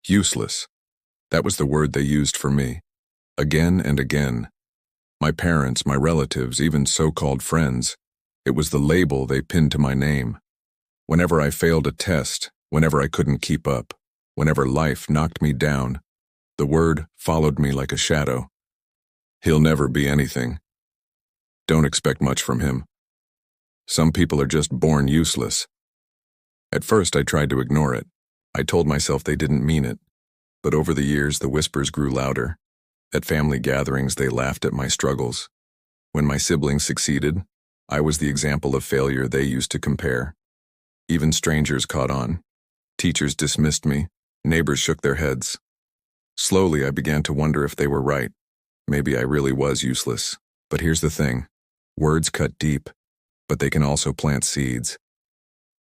Useless. That was the word they used for me. Again and again. My parents, my relatives, even so-called friends. It was the label they pinned to my name. Whenever I failed a test, whenever I couldn't keep up, whenever life knocked me down, the word followed me like a shadow. He'll never be anything. Don't expect much from him. Some people are just born useless. At first, I tried to ignore it. I told myself they didn't mean it. But over the years, the whispers grew louder. At family gatherings, they laughed at my struggles. When my siblings succeeded, I was the example of failure they used to compare. Even strangers caught on. Teachers dismissed me. Neighbors shook their heads. Slowly, I began to wonder if they were right. Maybe I really was useless. But here's the thing. Words cut deep, but they can also plant seeds.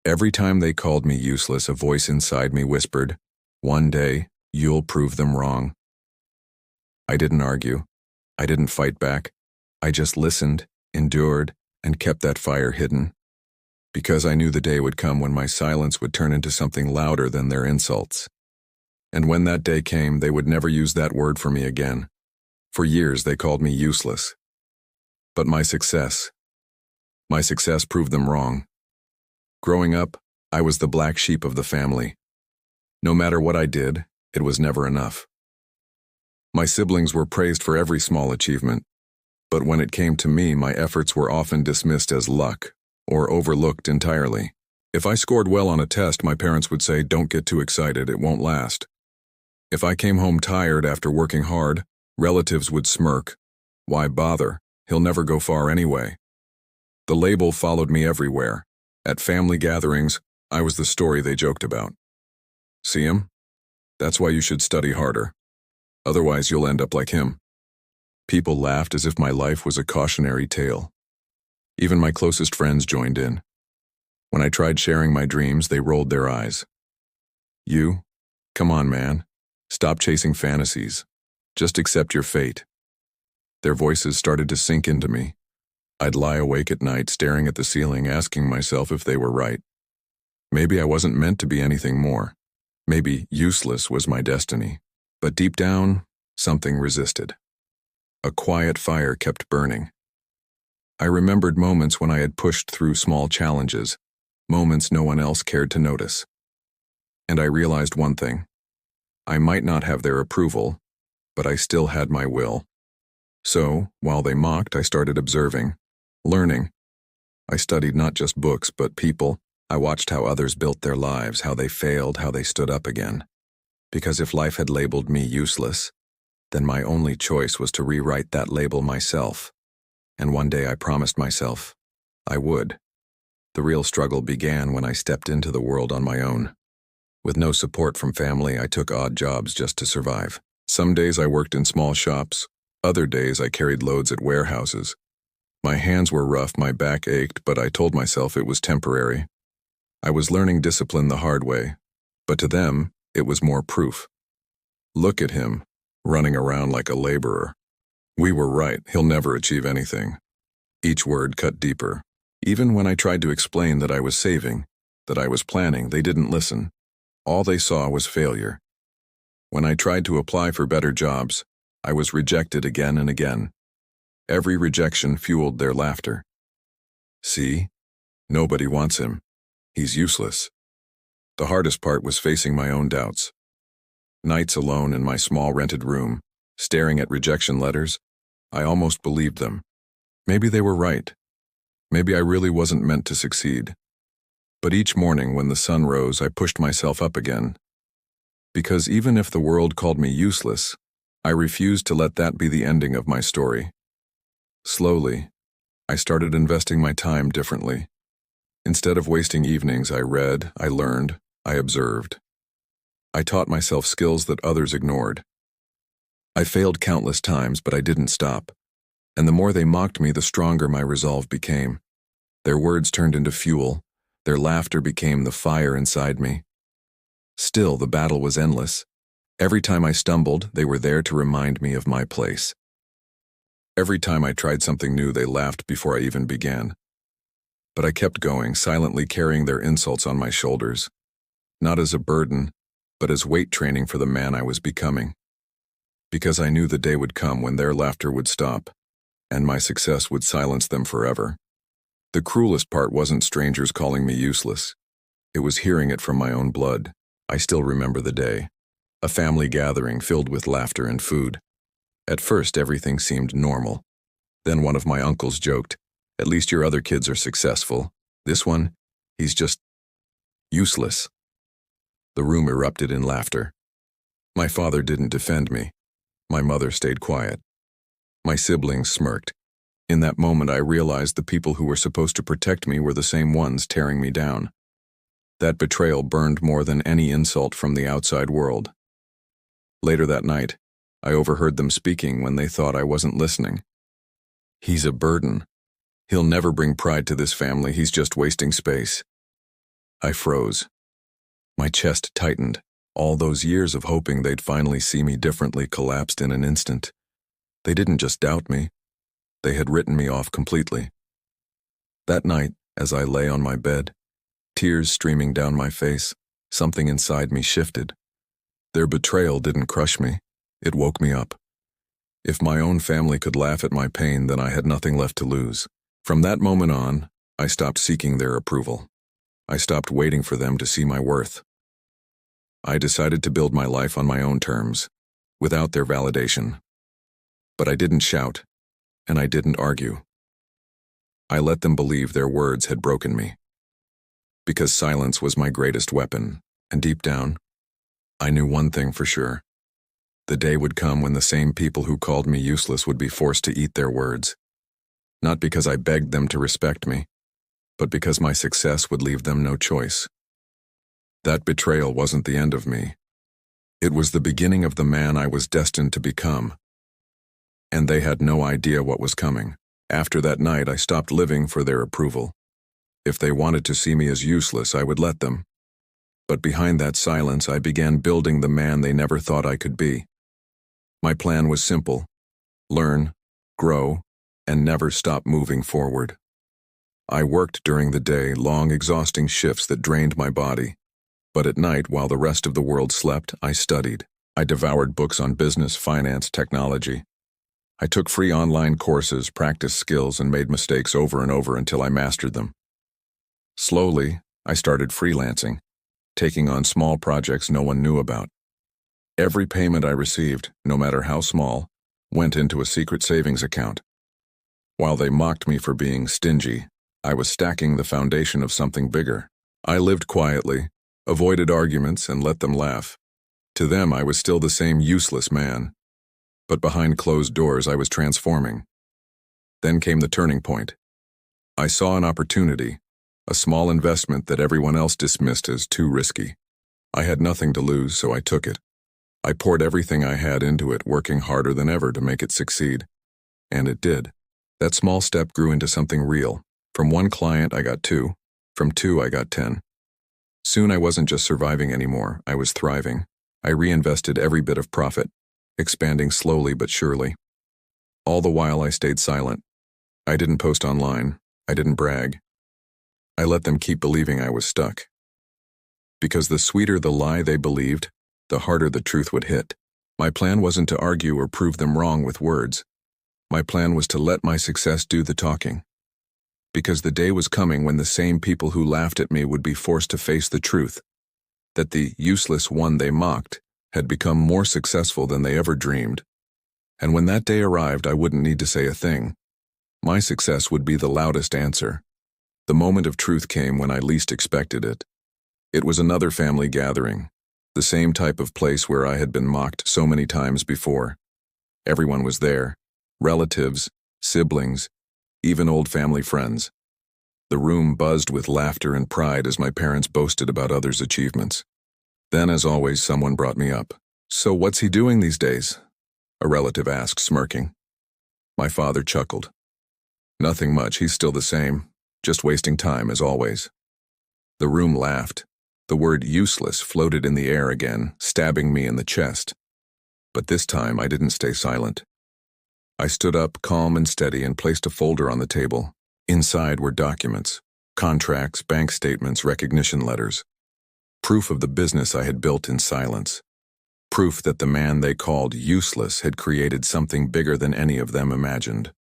Every time they called me useless, a voice inside me whispered, "One day, you'll prove them wrong." I didn't argue. I didn't fight back. I just listened, endured, and kept that fire hidden. Because I knew the day would come when my silence would turn into something louder than their insults. And when that day came, they would never use that word for me again. For years, they called me useless. But my success proved them wrong. Growing up, I was the black sheep of the family. No matter what I did, it was never enough. My siblings were praised for every small achievement, but when it came to me, my efforts were often dismissed as luck or overlooked entirely. If I scored well on a test, my parents would say, "Don't get too excited, it won't last." If I came home tired after working hard, relatives would smirk. "Why bother? He'll never go far anyway." The label followed me everywhere. At family gatherings, I was the story they joked about. "See him? That's why you should study harder. Otherwise, you'll end up like him." People laughed as if my life was a cautionary tale. Even my closest friends joined in. When I tried sharing my dreams, they rolled their eyes. "You? Come on, man. Stop chasing fantasies. Just accept your fate." Their voices started to sink into me. I'd lie awake at night staring at the ceiling, asking myself if they were right. Maybe I wasn't meant to be anything more. Maybe useless was my destiny. But deep down, something resisted. A quiet fire kept burning. I remembered moments when I had pushed through small challenges, moments no one else cared to notice. And I realized one thing. I might not have their approval, but I still had my will. So, while they mocked, I started observing, learning. I studied not just books, but people. I watched how others built their lives, how they failed, how they stood up again. Because if life had labeled me useless, then my only choice was to rewrite that label myself. And one day I promised myself I would. The real struggle began when I stepped into the world on my own. With no support from family, I took odd jobs just to survive. Some days I worked in small shops. Other days I carried loads at warehouses. My hands were rough, my back ached, but I told myself it was temporary. I was learning discipline the hard way, but to them, it was more proof. "Look at him, running around like a laborer. We were right, he'll never achieve anything." Each word cut deeper. Even when I tried to explain that I was saving, that I was planning, they didn't listen. All they saw was failure. When I tried to apply for better jobs, I was rejected again and again. Every rejection fueled their laughter. "See? Nobody wants him. He's useless." The hardest part was facing my own doubts. Nights alone in my small rented room, staring at rejection letters, I almost believed them. Maybe they were right. Maybe I really wasn't meant to succeed. But each morning when the sun rose, I pushed myself up again. Because even if the world called me useless, I refused to let that be the ending of my story. Slowly, I started investing my time differently. Instead of wasting evenings, I read, I learned, I observed. I taught myself skills that others ignored. I failed countless times, but I didn't stop. And the more they mocked me, the stronger my resolve became. Their words turned into fuel. Their laughter became the fire inside me. Still, the battle was endless. Every time I stumbled, they were there to remind me of my place. Every time I tried something new, they laughed before I even began. But I kept going, silently carrying their insults on my shoulders. Not as a burden, but as weight training for the man I was becoming. Because I knew the day would come when their laughter would stop, and my success would silence them forever. The cruelest part wasn't strangers calling me useless. It was hearing it from my own blood. I still remember the day. A family gathering filled with laughter and food. At first, everything seemed normal. Then one of my uncles joked, "At least your other kids are successful. This one, he's just useless." The room erupted in laughter. My father didn't defend me. My mother stayed quiet. My siblings smirked. In that moment, I realized the people who were supposed to protect me were the same ones tearing me down. That betrayal burned more than any insult from the outside world. Later that night, I overheard them speaking when they thought I wasn't listening. "He's a burden. He'll never bring pride to this family. He's just wasting space." I froze. My chest tightened. All those years of hoping they'd finally see me differently collapsed in an instant. They didn't just doubt me. They had written me off completely. That night, as I lay on my bed, tears streaming down my face, something inside me shifted. Their betrayal didn't crush me. It woke me up. If my own family could laugh at my pain, then I had nothing left to lose. From that moment on, I stopped seeking their approval. I stopped waiting for them to see my worth. I decided to build my life on my own terms, without their validation. But I didn't shout, and I didn't argue. I let them believe their words had broken me. Because silence was my greatest weapon, and deep down, I knew one thing for sure. The day would come when the same people who called me useless would be forced to eat their words. Not because I begged them to respect me, but because my success would leave them no choice. That betrayal wasn't the end of me. It was the beginning of the man I was destined to become. And they had no idea what was coming. After that night, I stopped living for their approval. If they wanted to see me as useless, I would let them. But behind that silence, I began building the man they never thought I could be. My plan was simple: learn, grow, and never stop moving forward. I worked during the day, long, exhausting shifts that drained my body. But at night, while the rest of the world slept, I studied. I devoured books on business, finance, technology. I took free online courses, practiced skills, and made mistakes over and over until I mastered them. Slowly, I started freelancing, taking on small projects no one knew about. Every payment I received, no matter how small, went into a secret savings account. While they mocked me for being stingy, I was stacking the foundation of something bigger. I lived quietly, avoided arguments, and let them laugh. To them, I was still the same useless man. But behind closed doors, I was transforming. Then came the turning point. I saw an opportunity, a small investment that everyone else dismissed as too risky. I had nothing to lose, so I took it. I poured everything I had into it, working harder than ever to make it succeed. And it did. That small step grew into something real. From one client, I got 2. From 2, I got 10. Soon I wasn't just surviving anymore, I was thriving. I reinvested every bit of profit, expanding slowly but surely. All the while I stayed silent. I didn't post online. I didn't brag. I let them keep believing I was stuck. Because the sweeter the lie they believed, the harder the truth would hit. My plan wasn't to argue or prove them wrong with words. My plan was to let my success do the talking. Because the day was coming when the same people who laughed at me would be forced to face the truth, that the useless one they mocked had become more successful than they ever dreamed. And when that day arrived, I wouldn't need to say a thing. My success would be the loudest answer. The moment of truth came when I least expected it. It was another family gathering, the same type of place where I had been mocked so many times before. Everyone was there, relatives, siblings, even old family friends. The room buzzed with laughter and pride as my parents boasted about others' achievements. Then, as always, someone brought me up. "So what's he doing these days?" a relative asked, smirking. My father chuckled. "Nothing much, he's still the same, just wasting time as always." The room laughed. The word useless floated in the air again, stabbing me in the chest. But this time I didn't stay silent. I stood up, calm and steady, and placed a folder on the table. Inside were documents, contracts, bank statements, recognition letters. Proof of the business I had built in silence. Proof that the man they called useless had created something bigger than any of them imagined.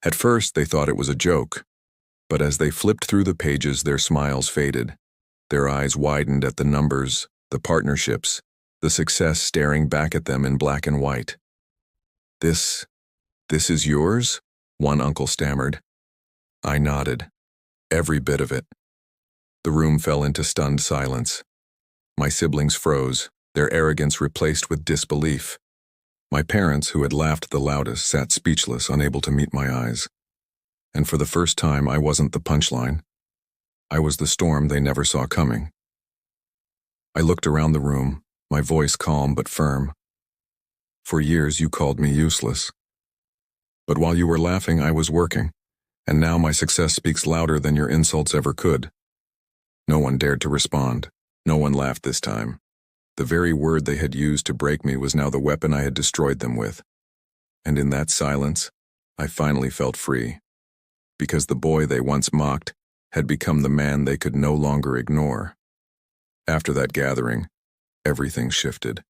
At first, they thought it was a joke, but as they flipped through the pages, their smiles faded. Their eyes widened at the numbers, the partnerships, the success staring back at them in black and white. This is yours?" one uncle stammered. I nodded. Every bit of it. The room fell into stunned silence. My siblings froze, their arrogance replaced with disbelief. My parents, who had laughed the loudest, sat speechless, unable to meet my eyes. And for the first time, I wasn't the punchline. I was the storm they never saw coming. I looked around the room, my voice calm but firm. "For years you called me useless. But while you were laughing, I was working, and now my success speaks louder than your insults ever could." No one dared to respond. No one laughed this time. The very word they had used to break me was now the weapon I had destroyed them with. And in that silence, I finally felt free. Because the boy they once mocked had become the man they could no longer ignore. After that gathering, everything shifted.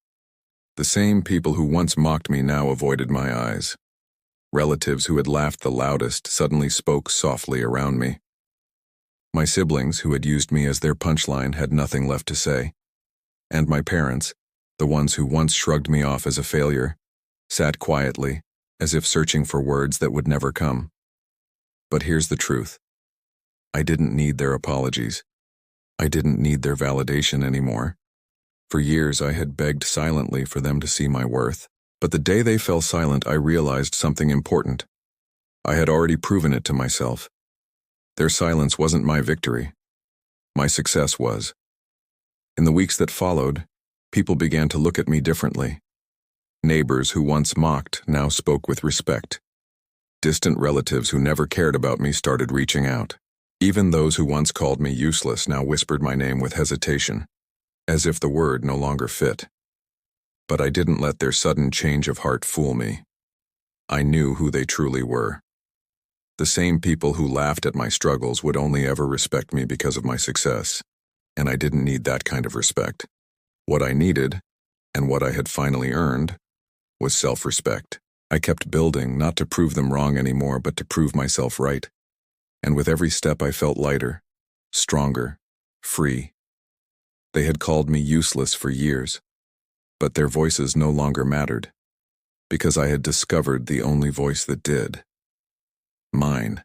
The same people who once mocked me now avoided my eyes. Relatives who had laughed the loudest suddenly spoke softly around me. My siblings, who had used me as their punchline, had nothing left to say. And my parents, the ones who once shrugged me off as a failure, sat quietly, as if searching for words that would never come. But here's the truth. I didn't need their apologies. I didn't need their validation anymore. For years I had begged silently for them to see my worth. But the day they fell silent, I realized something important. I had already proven it to myself. Their silence wasn't my victory. My success was. In the weeks that followed, people began to look at me differently. Neighbors who once mocked now spoke with respect. Distant relatives who never cared about me started reaching out. Even those who once called me useless now whispered my name with hesitation, as if the word no longer fit. But I didn't let their sudden change of heart fool me. I knew who they truly were. The same people who laughed at my struggles would only ever respect me because of my success, and I didn't need that kind of respect. What I needed, and what I had finally earned, was self-respect. I kept building, not to prove them wrong anymore, but to prove myself right. And with every step I felt lighter, stronger, free. They had called me useless for years, but their voices no longer mattered, because I had discovered the only voice that did. Mine.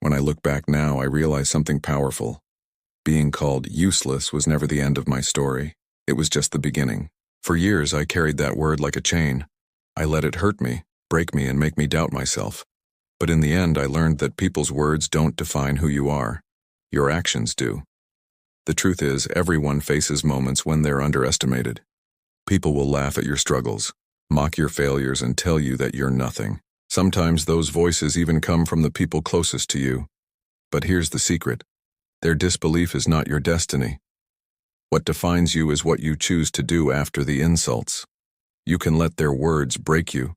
When I look back now, I realize something powerful. Being called useless was never the end of my story. It was just the beginning. For years, I carried that word like a chain. I let it hurt me, break me, and make me doubt myself. But in the end, I learned that people's words don't define who you are. Your actions do. The truth is, everyone faces moments when they're underestimated. People will laugh at your struggles, mock your failures, and tell you that you're nothing. Sometimes those voices even come from the people closest to you. But here's the secret. Their disbelief is not your destiny. What defines you is what you choose to do after the insults. You can let their words break you,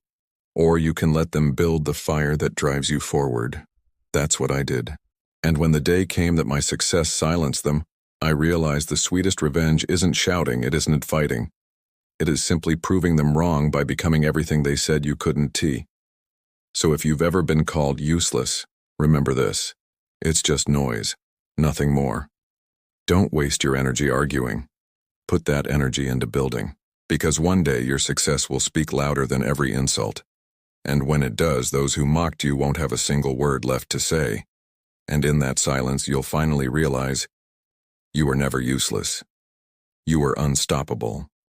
or you can let them build the fire that drives you forward. That's what I did. And when the day came that my success silenced them, I realized the sweetest revenge isn't shouting, it isn't fighting. It is simply proving them wrong by becoming everything they said you couldn't be. So if you've ever been called useless, remember this. It's just noise, nothing more. Don't waste your energy arguing. Put that energy into building, because one day your success will speak louder than every insult. And when it does, those who mocked you won't have a single word left to say. And in that silence, you'll finally realize you were never useless. You were unstoppable.